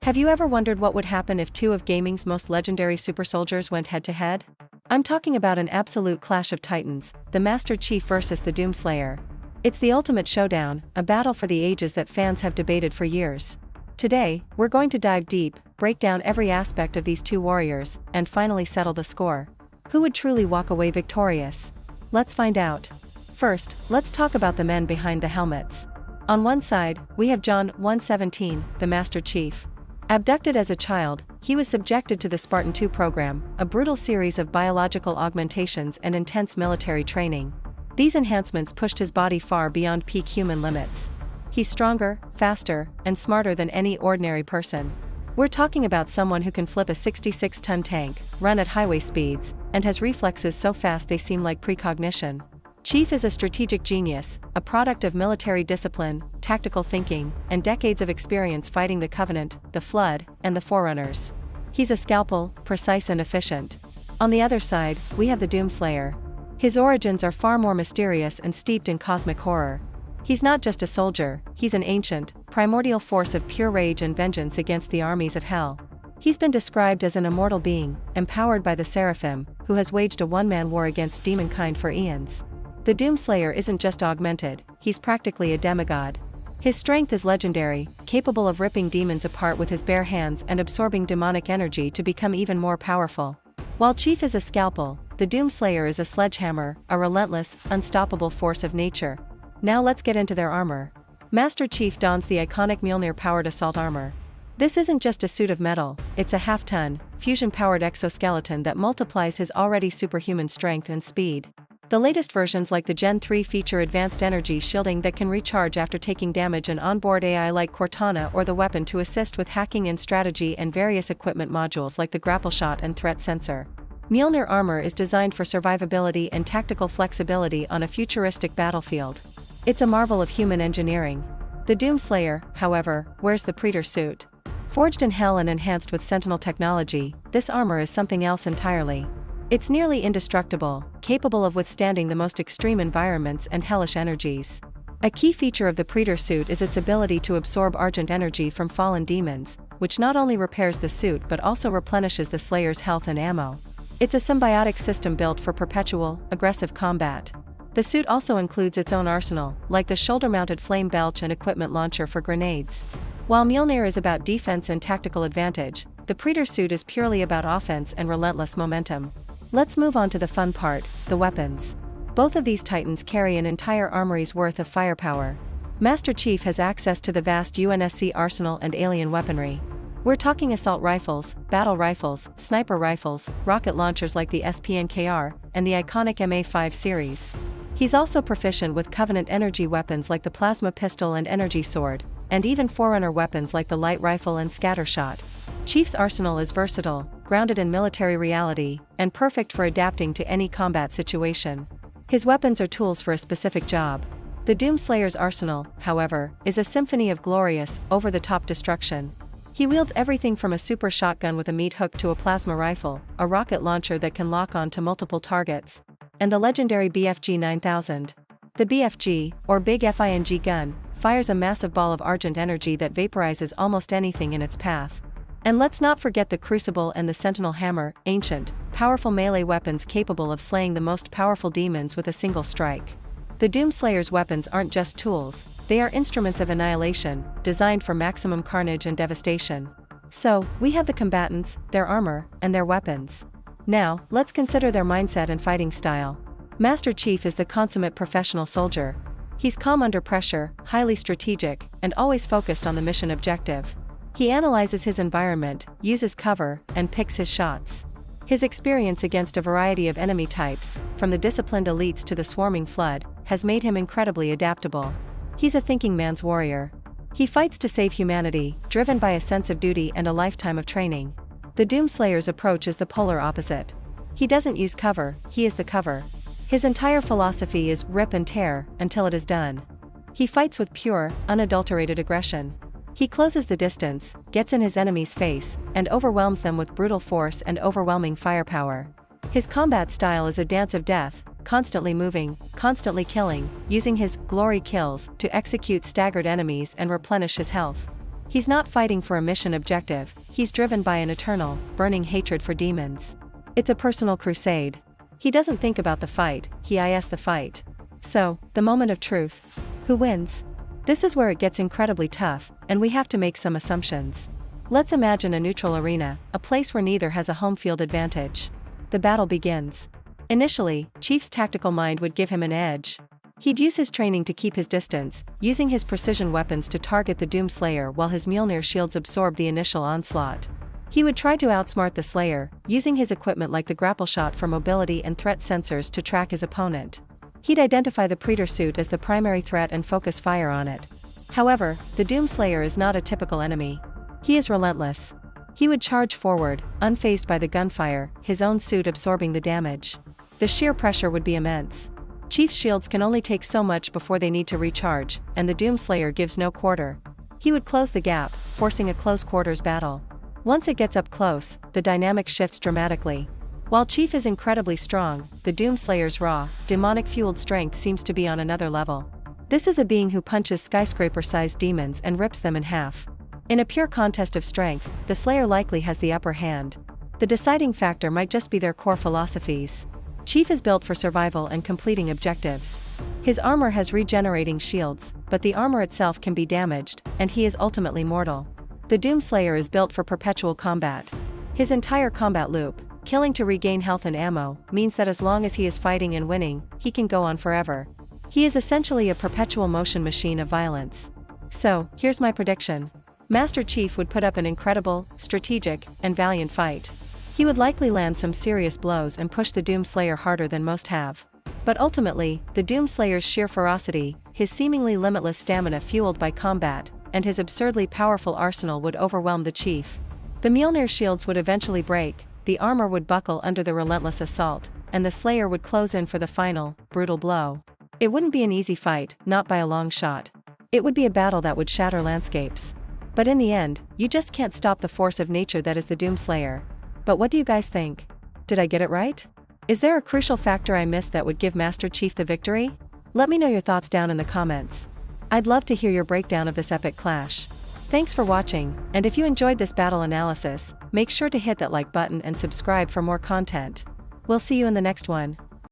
Have you ever wondered what would happen if two of gaming's most legendary super soldiers went head-to-head? I'm talking about an absolute clash of titans, the Master Chief versus the Doomslayer. It's the ultimate showdown, a battle for the ages that fans have debated for years. Today, we're going to dive deep, break down every aspect of these two warriors, and finally settle the score. Who would truly walk away victorious? Let's find out. First, let's talk about the men behind the helmets. On one side, we have John 117, the Master Chief. Abducted as a child, he was subjected to the Spartan II program, a brutal series of biological augmentations and intense military training. These enhancements pushed his body far beyond peak human limits. He's stronger, faster, and smarter than any ordinary person. We're talking about someone who can flip a 66-ton tank, run at highway speeds, and has reflexes so fast they seem like precognition. Chief is a strategic genius, a product of military discipline, tactical thinking, and decades of experience fighting the Covenant, the Flood, and the Forerunners. He's a scalpel, precise and efficient. On the other side, we have the Doomslayer. His origins are far more mysterious and steeped in cosmic horror. He's not just a soldier, he's an ancient, primordial force of pure rage and vengeance against the armies of hell. He's been described as an immortal being, empowered by the Seraphim, who has waged a one-man war against demonkind for eons. The Doomslayer isn't just augmented, he's practically a demigod. His strength is legendary, capable of ripping demons apart with his bare hands and absorbing demonic energy to become even more powerful. While Chief is a scalpel, the Doomslayer is a sledgehammer, a relentless, unstoppable force of nature. Now let's get into their armor. Master Chief dons the iconic Mjolnir-powered assault armor. This isn't just a suit of metal, it's a half-ton, fusion-powered exoskeleton that multiplies his already superhuman strength and speed. The latest versions like the Gen 3 feature advanced energy shielding that can recharge after taking damage, and onboard AI like Cortana or the weapon to assist with hacking and strategy, and various equipment modules like the grapple shot and threat sensor. Mjolnir armor is designed for survivability and tactical flexibility on a futuristic battlefield. It's a marvel of human engineering. The Doomslayer, however, wears the Praetor suit. Forged in hell and enhanced with Sentinel technology, this armor is something else entirely. It's nearly indestructible, capable of withstanding the most extreme environments and hellish energies. A key feature of the Praetor suit is its ability to absorb argent energy from fallen demons, which not only repairs the suit but also replenishes the Slayer's health and ammo. It's a symbiotic system built for perpetual, aggressive combat. The suit also includes its own arsenal, like the shoulder-mounted flame belch and equipment launcher for grenades. While Mjolnir is about defense and tactical advantage, the Praetor suit is purely about offense and relentless momentum. Let's move on to the fun part, the weapons. Both of these titans carry an entire armory's worth of firepower. Master Chief has access to the vast UNSC arsenal and alien weaponry. We're talking assault rifles, battle rifles, sniper rifles, rocket launchers like the SPNKR, and the iconic MA5 series. He's also proficient with Covenant energy weapons like the plasma pistol and energy sword, and even Forerunner weapons like the light rifle and scatter shot. Chief's arsenal is versatile, grounded in military reality, and perfect for adapting to any combat situation. His weapons are tools for a specific job. The Doomslayer's arsenal, however, is a symphony of glorious, over-the-top destruction. He wields everything from a super shotgun with a meat hook to a plasma rifle, a rocket launcher that can lock on to multiple targets, and the legendary BFG 9000. The BFG, or Big FING gun, fires a massive ball of argent energy that vaporizes almost anything in its path. And let's not forget the Crucible and the Sentinel Hammer, ancient, powerful melee weapons capable of slaying the most powerful demons with a single strike. The Doomslayer's weapons aren't just tools, they are instruments of annihilation, designed for maximum carnage and devastation. So, we have the combatants, their armor, and their weapons. Now, let's consider their mindset and fighting style. Master Chief is the consummate professional soldier. He's calm under pressure, highly strategic, and always focused on the mission objective. He analyzes his environment, uses cover, and picks his shots. His experience against a variety of enemy types, from the disciplined elites to the swarming flood, has made him incredibly adaptable. He's a thinking man's warrior. He fights to save humanity, driven by a sense of duty and a lifetime of training. The Doomslayer's approach is the polar opposite. He doesn't use cover, he is the cover. His entire philosophy is rip and tear until it is done. He fights with pure, unadulterated aggression. He closes the distance, gets in his enemy's face, and overwhelms them with brutal force and overwhelming firepower. His combat style is a dance of death, constantly moving, constantly killing, using his glory kills to execute staggered enemies and replenish his health. He's not fighting for a mission objective, he's driven by an eternal, burning hatred for demons. It's a personal crusade. He doesn't think about the fight, he is the fight. So, the moment of truth. Who wins? This is where it gets incredibly tough, and we have to make some assumptions. Let's imagine a neutral arena, a place where neither has a home field advantage. The battle begins. Initially, Chief's tactical mind would give him an edge. He'd use his training to keep his distance, using his precision weapons to target the Doom Slayer while his Mjolnir shields absorb the initial onslaught. He would try to outsmart the Slayer, using his equipment like the grapple shot for mobility and threat sensors to track his opponent. He'd identify the Predator suit as the primary threat and focus fire on it. However, the Doom Slayer is not a typical enemy. He is relentless. He would charge forward, unfazed by the gunfire, his own suit absorbing the damage. The sheer pressure would be immense. Chief's shields can only take so much before they need to recharge, and the Doom Slayer gives no quarter. He would close the gap, forcing a close quarters battle. Once it gets up close, the dynamic shifts dramatically. While Chief is incredibly strong, the Doom Slayer's raw, demonic-fueled strength seems to be on another level. This is a being who punches skyscraper-sized demons and rips them in half. In a pure contest of strength, the Slayer likely has the upper hand. The deciding factor might just be their core philosophies. Chief is built for survival and completing objectives. His armor has regenerating shields, but the armor itself can be damaged, and he is ultimately mortal. The Doom Slayer is built for perpetual combat. His entire combat loop, killing to regain health and ammo, means that as long as he is fighting and winning, he can go on forever. He is essentially a perpetual motion machine of violence. So, here's my prediction. Master Chief would put up an incredible, strategic, and valiant fight. He would likely land some serious blows and push the Doom Slayer harder than most have. But ultimately, the Doom Slayer's sheer ferocity, his seemingly limitless stamina fueled by combat, and his absurdly powerful arsenal would overwhelm the Chief. The Mjolnir shields would eventually break, the armor would buckle under the relentless assault, and the Slayer would close in for the final, brutal blow. It wouldn't be an easy fight, not by a long shot. It would be a battle that would shatter landscapes. But in the end, you just can't stop the force of nature that is the Doom Slayer. But what do you guys think? Did I get it right? Is there a crucial factor I missed that would give Master Chief the victory? Let me know your thoughts down in the comments. I'd love to hear your breakdown of this epic clash. Thanks for watching, and if you enjoyed this battle analysis, make sure to hit that like button and subscribe for more content. We'll see you in the next one.